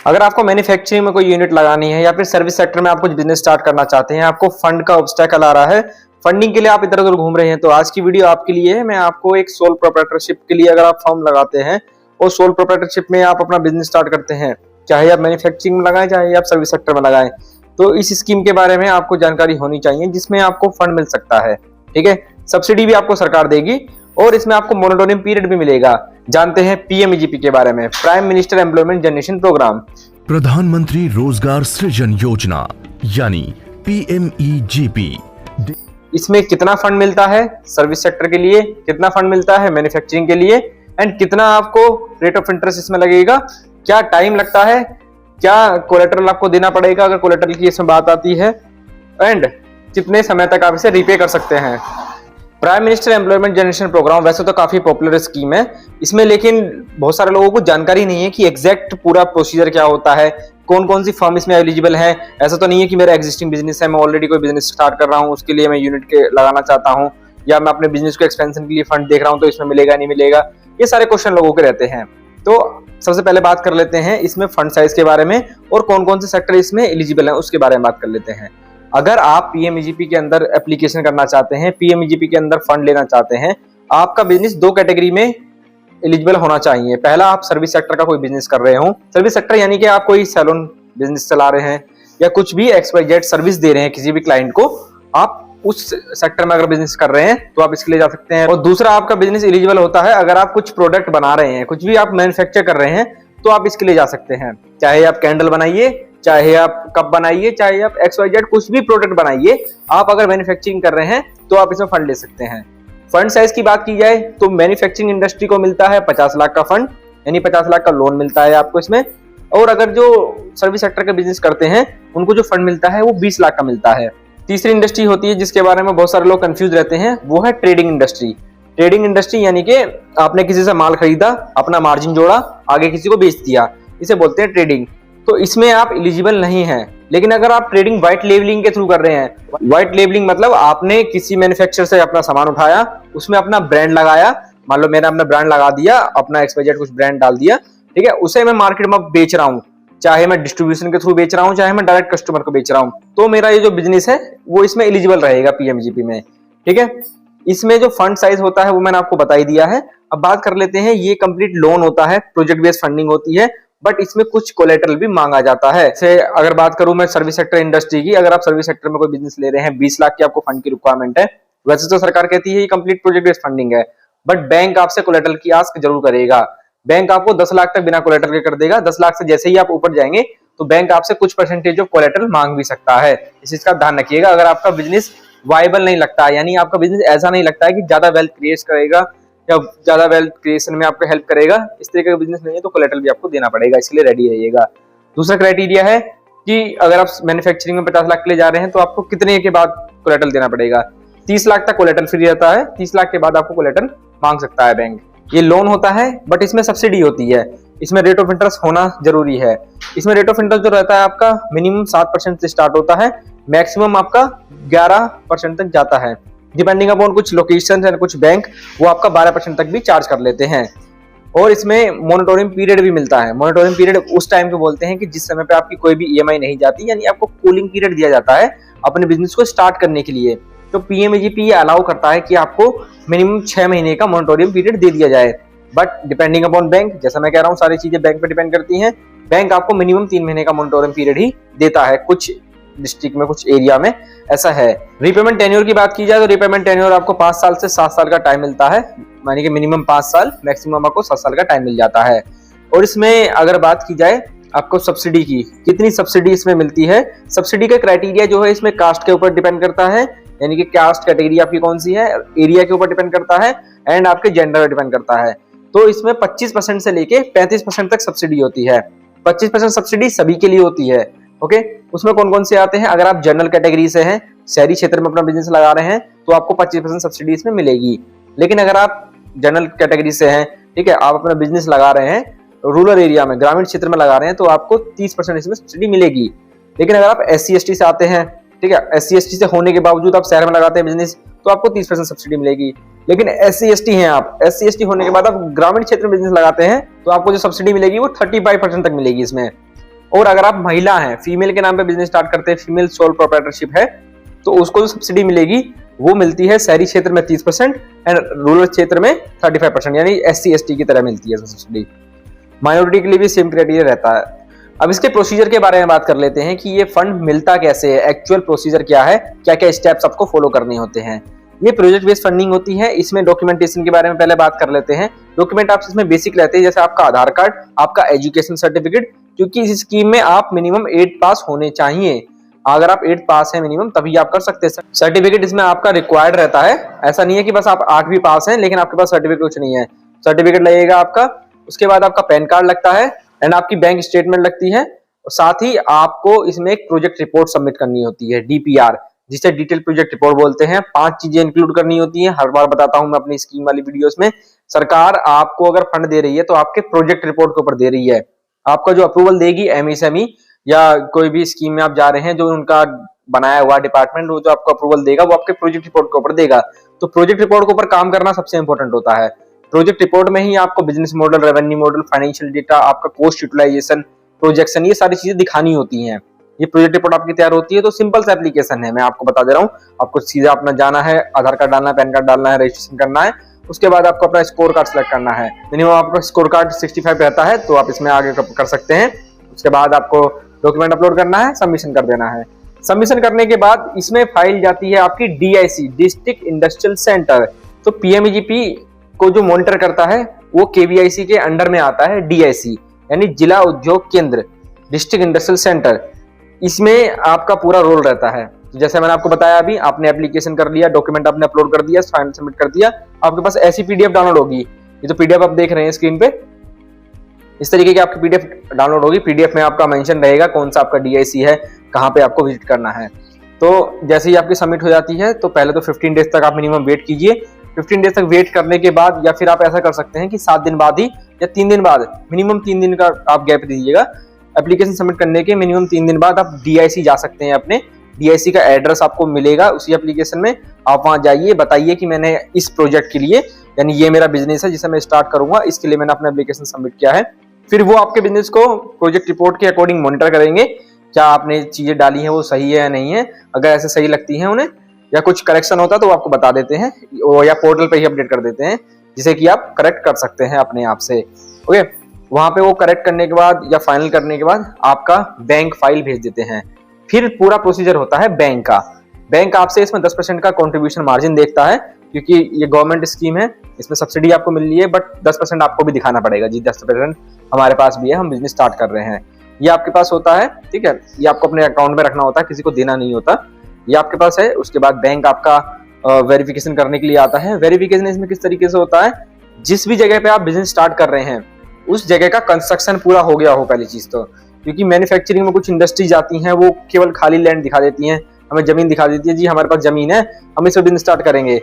अगर आपको मैन्युफैक्चरिंग में कोई यूनिट लगानी है या फिर सर्विस सेक्टर में आप कुछ बिजनेस स्टार्ट करना चाहते हैं, आपको फंड का ऑब्स्टेकल आ रहा है, फंडिंग के लिए आप इधर उधर घूम रहे हैं, तो आज की वीडियो आपके लिए है। मैं आपको एक सोल प्रोप्राइटरशिप के लिए अगर आप फर्म लगाते हैं और सोल प्रोप्राइटरशिप में आप अपना बिजनेस स्टार्ट करते हैं, चाहे आप मैन्युफैक्चरिंग में लगाएं चाहे आप सर्विस सेक्टर में लगाएं, तो इस स्कीम के बारे में आपको जानकारी होनी चाहिए जिसमें आपको फंड मिल सकता है। ठीक है, सब्सिडी भी आपको सरकार देगी और इसमें आपको मोरेटोरियम पीरियड भी मिलेगा। जानते हैं पीएमईजीपी के बारे में, prime minister employment generation programme, प्रधानमंत्री रोजगार सृजन योजना यानी पीएमईजीपी। इसमें कितना फंड मिलता है सर्विस सेक्टर के लिए, कितना फंड मिलता है मैन्युफैक्चरिंग के लिए, एंड कितना आपको रेट ऑफ इंटरेस्ट इसमें लगेगा, क्या टाइम लगता है, क्या कोलेटरल आपको देना पड़ेगा अगर कोलेटरल की इसमें बात आती है, एंड कितने समय तक आप इसे रीपे कर सकते हैं। Prime minister employment generation programme वैसे तो काफी पॉपुलर स्कीम है इसमें, लेकिन बहुत सारे लोगों को जानकारी नहीं है कि एग्जैक्ट पूरा प्रोसीजर क्या होता है, कौन कौन सी फर्म इसमें एलिजिबल है। ऐसा तो नहीं है कि मेरा एग्जिस्टिंग बिजनेस है, मैं ऑलरेडी कोई बिजनेस स्टार्ट कर रहा हूँ, उसके लिए मैं यूनिट के लगाना चाहता हूँ, या मैं अपने बिजनेस को एक्सपेंशन के लिए फंड देख रहा हूँ तो इसमें मिलेगा नहीं मिलेगा, ये सारे क्वेश्चन लोगों के रहते हैं। तो सबसे पहले बात कर लेते हैं इसमें फंड साइज के बारे में और कौन कौन से सेक्टर इसमें एलिजिबल है उसके बारे में बात कर लेते हैं। अगर आप पीएमईजीपी के अंदर एप्लीकेशन करना चाहते हैं, पीएमईजीपी के अंदर फंड लेना चाहते हैं, आपका बिजनेस दो कैटेगरी में एलिजिबल होना चाहिए। पहला, आप सर्विस सेक्टर का कोई बिजनेस कर रहे हो, सर्विस सेक्टर यानी कि आप कोई सैलून बिजनेस चला रहे हैं या कुछ भी XYZ सर्विस दे रहे हैं किसी भी क्लाइंट को, आप उस सेक्टर में अगर बिजनेस कर रहे हैं तो आप इसके लिए जा सकते हैं। और दूसरा, आपका बिजनेस एलिजिबल होता है अगर आप कुछ प्रोडक्ट बना रहे हैं, कुछ भी आप मैन्युफैक्चर कर रहे हैं तो आप इसके लिए जा सकते हैं। चाहे आप कैंडल बनाइए, चाहे आप कप बनाइए, चाहे आप XYZ कुछ भी प्रोडक्ट बनाइए, आप अगर मैन्युफैक्चरिंग कर रहे हैं तो आप इसमें फंड ले सकते हैं। फंड साइज की बात की जाए तो मैन्युफैक्चरिंग इंडस्ट्री को मिलता है 50 लाख का फंड, यानी 50 लाख का लोन मिलता है आपको इसमें। और अगर जो सर्विस सेक्टर का बिजनेस करते हैं उनको जो फंड मिलता है वो 20 लाख का मिलता है। तीसरी इंडस्ट्री होती है जिसके बारे में बहुत सारे लोग कंफ्यूज रहते हैं, वो है ट्रेडिंग इंडस्ट्री। ट्रेडिंग इंडस्ट्री यानी कि आपने किसी से माल खरीदा, अपना मार्जिन जोड़ा, आगे किसी को बेच दिया, इसे बोलते हैं ट्रेडिंग। तो इसमें आप एलिजिबल नहीं हैं। लेकिन अगर आप ट्रेडिंग व्हाइट लेबलिंग के थ्रू कर रहे हैं, व्हाइट लेबलिंग मतलब आपने किसी मैन्युफैक्चरर से अपना सामान उठाया, उसमें अपना ब्रांड लगाया, मान लो मैंने अपना ब्रांड लगा दिया, अपना XYZ कुछ ब्रांड डाल दिया, ठीक है, उसे मैं मार्केट में बेच रहा हूँ, चाहे मैं डिस्ट्रीब्यूशन के थ्रू बेच रहा हूँ, चाहे मैं डायरेक्ट कस्टमर को बेच रहा हूँ, तो मेरा ये जो बिजनेस है वो इसमें एलिजिबल रहेगा पीएमईजीपी में। ठीक है, इसमें जो फंड साइज होता है वो मैंने आपको बता ही दिया है। अब बात कर लेते हैं, ये कंप्लीट लोन होता है, प्रोजेक्ट बेस्ड फंडिंग होती है, बट इसमें कुछ कोलेटरल भी मांगा जाता है। जैसे अगर बात करूं मैं सर्विस सेक्टर इंडस्ट्री की, अगर आप सर्विस सेक्टर में कोई बिजनेस ले रहे हैं, 20 लाख की आपको फंड की रिक्वायरमेंट है, वैसे तो सरकार कहती है ये कंप्लीट प्रोजेक्ट बेस्ड फंडिंग है, बट बैंक आपसे कोलेटरल की आस्क जरूर करेगा। बैंक आपको 10 लाख तक बिना कोलेटरल के कर देगा। 10 लाख से जैसे ही आप ऊपर जाएंगे तो बैंक आपसे कुछ परसेंटेज ऑफ कोलेटरल मांग भी सकता है। इस चीज का ध्यान रखिएगा। अगर आपका बिजनेस वायबल नहीं लगता है, यानी आपका बिजनेस ऐसा नहीं लगता है कि ज्यादा वेल्थ क्रिएट करेगा या ज्यादा वेल्थ क्रिएशन में आपको हेल्प करेगा, इस तरीके का बिजनेस नहीं है तो कोलेटरल भी आपको देना पड़ेगा, इसलिए रेडी रहिएगा। दूसरा क्राइटेरिया है कि अगर आप मैन्युफैक्चरिंग में 50 लाख के लिए जा रहे हैं तो आपको कितने के बाद कोलेटरल देना पड़ेगा। 30 लाख तक कोलेटरल फ्री रहता है, 30 लाख के बाद आपको कोलेटरल मांग सकता है बैंक। ये लोन होता है बट इसमें सब्सिडी होती है, इसमें रेट ऑफ इंटरेस्ट होना जरूरी है। इसमें रेट ऑफ इंटरेस्ट जो रहता है आपका मिनिमम 7% से स्टार्ट होता है, मैक्सिमम आपका 11% तक जाता है, डिपेंडिंग अपॉन कुछ लोकेशन एंड कुछ बैंक वो आपका 12% तक भी चार्ज कर लेते हैं। और इसमें मोरेटोरियम पीरियड भी मिलता है। मोरेटोरियम पीरियड उस टाइम पे बोलते हैं कि जिस समय पे आपकी कोई भी EMI नहीं जाती, यानी आपको कूलिंग पीरियड दिया जाता है अपने बिजनेस को स्टार्ट करने के लिए। तो पीएमईजीपी ये अलाउ करता है कि आपको मिनिमम 6 महीने का मोरेटोरियम पीरियड दे दिया जाए, बट डिपेंडिंग अपॉन बैंक, जैसा मैं कह रहा हूँ सारी चीजें बैंक पे डिपेंड करती हैं। बैंक आपको मिनिमम 3 महीने का मोरेटोरियम पीरियड ही देता है, कुछ डिस्ट्रिक्ट में कुछ एरिया में ऐसा है। रीपेमेंट टेन्योर की बात की जाए तो रीपेमेंट टेन्योर आपको 5 साल से 7 साल का टाइम मिलता है, यानी कि मिनिमम 5 साल, मैक्सिमम आपको 7 साल का टाइम मिल जाता है। और इसमें अगर बात की जाए आपको सब्सिडी की, कितनी सब्सिडी इसमें मिलती है, सब्सिडी का क्राइटेरिया जो है इसमें कास्ट के ऊपर डिपेंड करता है, यानी कि कास्ट कैटेगरी आपकी कौन सी है, एरिया के ऊपर डिपेंड करता है एंड आपके जेंडर पर डिपेंड करता है। तो इसमें 25% से लेके 35% तक सब्सिडी होती है। 25% सब्सिडी सभी के लिए होती है। ओके, उसमें कौन कौन से आते हैं, अगर आप जनरल कैटेगरी से हैं, शहरी क्षेत्र में अपना बिजनेस लगा रहे हैं तो आपको 25% सब्सिडी इसमें मिलेगी। लेकिन अगर आप जनरल कैटेगरी से हैं, ठीक है, आप अपना बिजनेस लगा रहे हैं रूरल एरिया में, ग्रामीण क्षेत्र में लगा रहे हैं तो आपको 30% इसमें सब्सिडी मिलेगी। लेकिन अगर आप SC/ST से आते हैं, ठीक है, SC/ST से होने के बावजूद आप शहर में लगाते हैं बिजनेस तो आपको 30% सब्सिडी मिलेगी। लेकिन SC/ST हैं आप, SC/ST होने के बाद आप ग्रामीण क्षेत्र में बिजनेस लगाते हैं तो आपको जो सब्सिडी मिलेगी वो 35% तक मिलेगी इसमें। और अगर आप महिला हैं, फीमेल के नाम पे बिजनेस स्टार्ट करते हैं, फीमेल सोल प्रोप्राइटरशिप है, तो उसको जो सब्सिडी मिलेगी वो मिलती है शहरी क्षेत्र में 30% एंड रूरल क्षेत्र में 35%, यानी SC ST की तरह मिलती है सब्सिडी। माइनॉरिटी के लिए भी सेम क्राइटेरिया रहता है। अब इसके प्रोसीजर के बारे में बात कर लेते हैं कि ये फंड मिलता कैसे है, एक्चुअल प्रोसीजर क्या है, क्या क्या स्टेप्स आपको फॉलो करने होते हैं। ये प्रोजेक्ट बेस्ड फंडिंग होती है। इसमें डॉक्यूमेंटेशन के बारे में पहले बात कर लेते हैं। डॉक्यूमेंट आप इसमें बेसिक रहते हैं, जैसे आपका आधार कार्ड, आपका एजुकेशन सर्टिफिकेट, क्योंकि इस स्कीम में आप मिनिमम 8 पास होने चाहिए। अगर आप 8 पास है मिनिमम तभी आप कर सकते हैं। सर्टिफिकेट इसमें आपका रिक्वायर्ड रहता है, ऐसा नहीं है कि बस आप 8वीं पास हैं लेकिन आपके पास सर्टिफिकेट कुछ नहीं है। सर्टिफिकेट लगेगा आपका, उसके बाद आपका पैन कार्ड लगता है एंड आपकी बैंक स्टेटमेंट लगती है। और साथ ही आपको इसमें एक प्रोजेक्ट रिपोर्ट सबमिट करनी होती है, DPR, जिसे डिटेल प्रोजेक्ट रिपोर्ट बोलते हैं। 5 चीजें इंक्लूड करनी होती हैं, हर बार बताता हूं मैं अपनी स्कीम वाली वीडियोस में। सरकार आपको अगर फंड दे रही है तो आपके प्रोजेक्ट रिपोर्ट के ऊपर दे रही है। आपका जो अप्रूवल देगी MSME या कोई भी स्कीम में आप जा रहे हैं, जो उनका बनाया हुआ डिपार्टमेंट, वो जो आपको अप्रूवल देगा वो आपके प्रोजेक्ट रिपोर्ट के ऊपर देगा। तो प्रोजेक्ट रिपोर्ट के ऊपर काम करना सबसे इंपॉर्टेंट होता है। प्रोजेक्ट रिपोर्ट में ही आपको business model, revenue model, financial data, आपका कॉस्ट यूटिलाइजेशन, प्रोजेक्शन, ये सारी चीजें दिखानी होती हैं। ये प्रोजेक्ट रिपोर्ट आपकी तैयार होती है। तो सिंपल सा एप्लीकेशन है, मैं आपको बता दे रहा हूँ। आपको सीधा अपना जाना है, आधार कार्ड डालना है, पैन कार्ड डालना है, रजिस्ट्रेशन करना है, उसके बाद आपको अपना स्कोर कार्ड सेलेक्ट करना है। मिनिमम आपका स्कोर कार्ड 65 रहता है, तो आप इसमें आगे कर सकते हैं। उसके बाद आपको डॉक्यूमेंट अपलोड करना है, सबमिशन कर देना है। सबमिशन करने के बाद इसमें फाइल जाती है आपकी DIC, डिस्ट्रिक्ट इंडस्ट्रियल सेंटर। तो PMEGP को जो मॉनिटर करता है वो KVIC के अंडर में आता है, DIC यानी जिला उद्योग केंद्र, डिस्ट्रिक्ट इंडस्ट्रियल सेंटर। इसमें आपका पूरा रोल रहता है। जैसे मैंने आपको बताया, अभी आपने एप्लीकेशन कर लिया, डॉक्यूमेंट आपने अपलोड कर दिया, फाइनल सबमिट कर दिया, आपके पास ऐसी PDF डाउनलोड होगी। ये तो PDF आप देख रहे हैं स्क्रीन पे, इस तरीके की आपकी PDF डाउनलोड होगी। PDF में आपका मेंशन रहेगा कौन सा आपका DIC है, कहाँ पे आपको विजिट करना है। तो जैसे ही आपकी सबमिट हो जाती है तो पहले तो 15 डेज तक आप मिनिमम वेट कीजिए। 15 डेज तक वेट करने के बाद, या फिर आप ऐसा कर सकते हैं कि 7 दिन बाद ही या 3 दिन बाद, मिनिमम 3 दिन का आप गैप दीजिएगा। एप्लीकेशन सबमिट करने के मिनिमम 3 दिन बाद आप DIC जा सकते हैं। अपने DIC का एड्रेस आपको मिलेगा उसी एप्लीकेशन में। आप वहां जाइए, बताइए कि मैंने इस प्रोजेक्ट के लिए, यानी ये मेरा बिजनेस है जिसे मैं स्टार्ट करूंगा, इसके लिए मैंने अपना एप्लीकेशन सबमिट किया है। फिर वो आपके बिजनेस को प्रोजेक्ट रिपोर्ट के अकॉर्डिंग मॉनिटर करेंगे, क्या आपने चीजें डाली हैं वो सही है या नहीं है। अगर ऐसे सही लगती हैं उन्हें या कुछ करेक्शन होता है तो आपको बता देते हैं, या पोर्टल पे ही अपडेट कर देते हैं, जिसे कि आप करेक्ट कर सकते हैं अपने आप से। ओके, वहां पे वो करेक्ट करने के बाद या फाइनल करने के बाद आपका बैंक फाइल भेज देते हैं। फिर पूरा प्रोसीजर होता है बैंक का। बैंक आपसे इसमें 10% का कंट्रीब्यूशन मार्जिन देखता है, क्योंकि ये गवर्नमेंट स्कीम है, इसमें सब्सिडी आपको मिल रही है, बट 10% आपको भी दिखाना पड़ेगा। जी 10% हमारे पास भी है, हम बिजनेस स्टार्ट कर रहे हैं। ये आपके पास होता है, ठीक है, ये आपको अपने अकाउंट में रखना होता है, किसी को देना नहीं होता। ये आपके पास है। उसके बाद बैंक आपका वेरिफिकेशन करने के लिए आता है। वेरिफिकेशन इसमें किस तरीके से होता है, जिस भी जगह पे आप बिजनेस स्टार्ट कर रहे हैं उस जगह का कंस्ट्रक्शन पूरा हो गया हो, पहली चीज तो। क्योंकि मैन्युफैक्चरिंग में कुछ इंडस्ट्रीज आती हैं, वो केवल खाली लैंड दिखा देती हैं, हमें जमीन दिखा देती है, जी हमारे पास जमीन है, हम इसमें बिजनेस स्टार्ट करेंगे।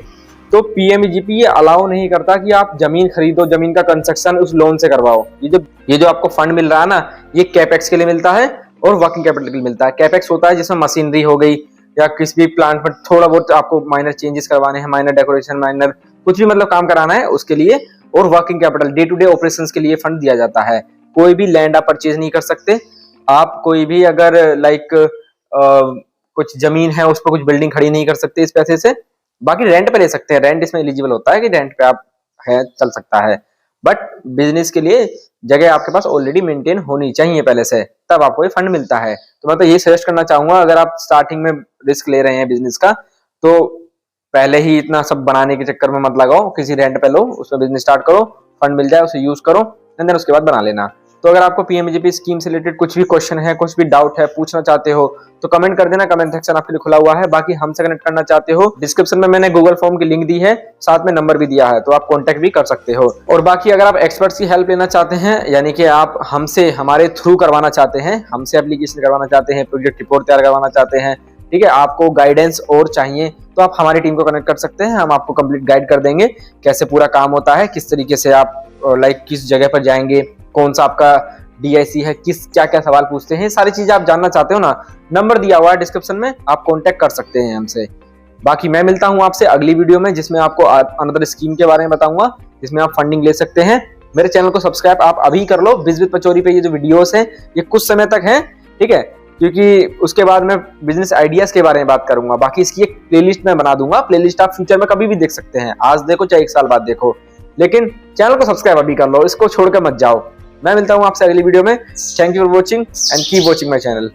तो PMEGP ये अलाउ नहीं करता कि आप जमीन खरीदो, जमीन का कंस्ट्रक्शन उस लोन से करवाओ। ये जो आपको फंड मिल रहा है ना, ये कैपेक्स के लिए मिलता है और वर्किंग कैपिटल के लिए मिलता है। कैपेक्स होता है जिसमें मशीनरी हो गई या किसी भी प्लांट में थोड़ा बहुत आपको माइनर चेंजेस करवाने हैं, माइनर डेकोरेशन, माइनर कुछ भी मतलब काम कराना है उसके लिए। और working capital, day to day operations के लिए फंड दिया जाता है। कोई भी लैंड आप परचेज नहीं कर सकते। आप कोई भी अगर कुछ जमीन है उस पर कुछ बिल्डिंग खड़ी नहीं कर सकते इस पैसे से। बाकी रेंट पे ले सकते हैं, रेंट इसमें एलिजिबल होता है कि रेंट पे आप है चल सकता है। बट बिजनेस के लिए जगह आपके पास ऑलरेडी मेंटेन होनी चाहिए पहले से, तब आपको ये फंड मिलता है। तो मैं तो ये सजेस्ट करना चाहूंगा, अगर आप स्टार्टिंग में रिस्क ले रहे हैं बिजनेस का, तो पहले ही इतना सब बनाने के चक्कर में मत लगाओ, किसी रेंट पे लो, उसमें बिजनेस स्टार्ट करो, फंड मिल जाए उसे यूज करो, एंड देन उसके बाद बना लेना। तो अगर आपको PMEGP स्कीम से रिलेटेड कुछ भी क्वेश्चन है, कुछ भी डाउट है, पूछना चाहते हो तो कमेंट कर देना, कमेंट सेक्शन आपके लिए खुला हुआ है। बाकी हमसे कनेक्ट करना चाहते हो, डिस्क्रिप्शन में मैंने गूगल फॉर्म की लिंक दी है, साथ में नंबर भी दिया है, तो आप कॉन्टेक्ट भी कर सकते हो। और बाकी अगर आप एक्सपर्ट्स की हेल्प लेना चाहते हैं, यानी कि आप हमसे हमारे थ्रू करवाना चाहते हैं, हमसे एप्लीकेशन करवाना चाहते हैं, प्रोजेक्ट रिपोर्ट तैयार करवाना चाहते हैं, ठीक है, आपको गाइडेंस और चाहिए, तो आप हमारी टीम को कनेक्ट कर सकते हैं। हम आपको कंप्लीट गाइड कर देंगे कैसे पूरा काम होता है, किस तरीके से आप किस जगह पर जाएंगे, कौन सा आपका DIC है, किस क्या क्या सवाल पूछते हैं, सारी चीजें आप जानना चाहते हो ना, नंबर दिया हुआ है डिस्क्रिप्शन में, आप कांटेक्ट कर सकते हैं हमसे। बाकी मैं मिलता हूं आपसे अगली वीडियो में, जिसमें आपको अनदर स्कीम के बारे में बताऊंगा, जिसमें आप फंडिंग ले सकते हैं मेरे चैनल को सब्सक्राइब आप अभी कर लो। बिजनेस पचौरी पे ये जो वीडियोस हैं ये कुछ समय तक हैं, ठीक है, क्योंकि उसके बाद मैं बिजनेस आइडियाज के बारे में बात करूंगा। बाकी इसकी एक प्लेलिस्ट मैं बना दूंगा, प्लेलिस्ट आप फ्यूचर में कभी भी देख सकते हैं, आज देखो चाहे 1 साल बाद देखो, लेकिन चैनल को सब्सक्राइब अभी कर लो, इसको छोड़कर मत जाओ। मैं मिलता हूं आपसे अगली वीडियो में। Thank you for watching and keep watching my channel.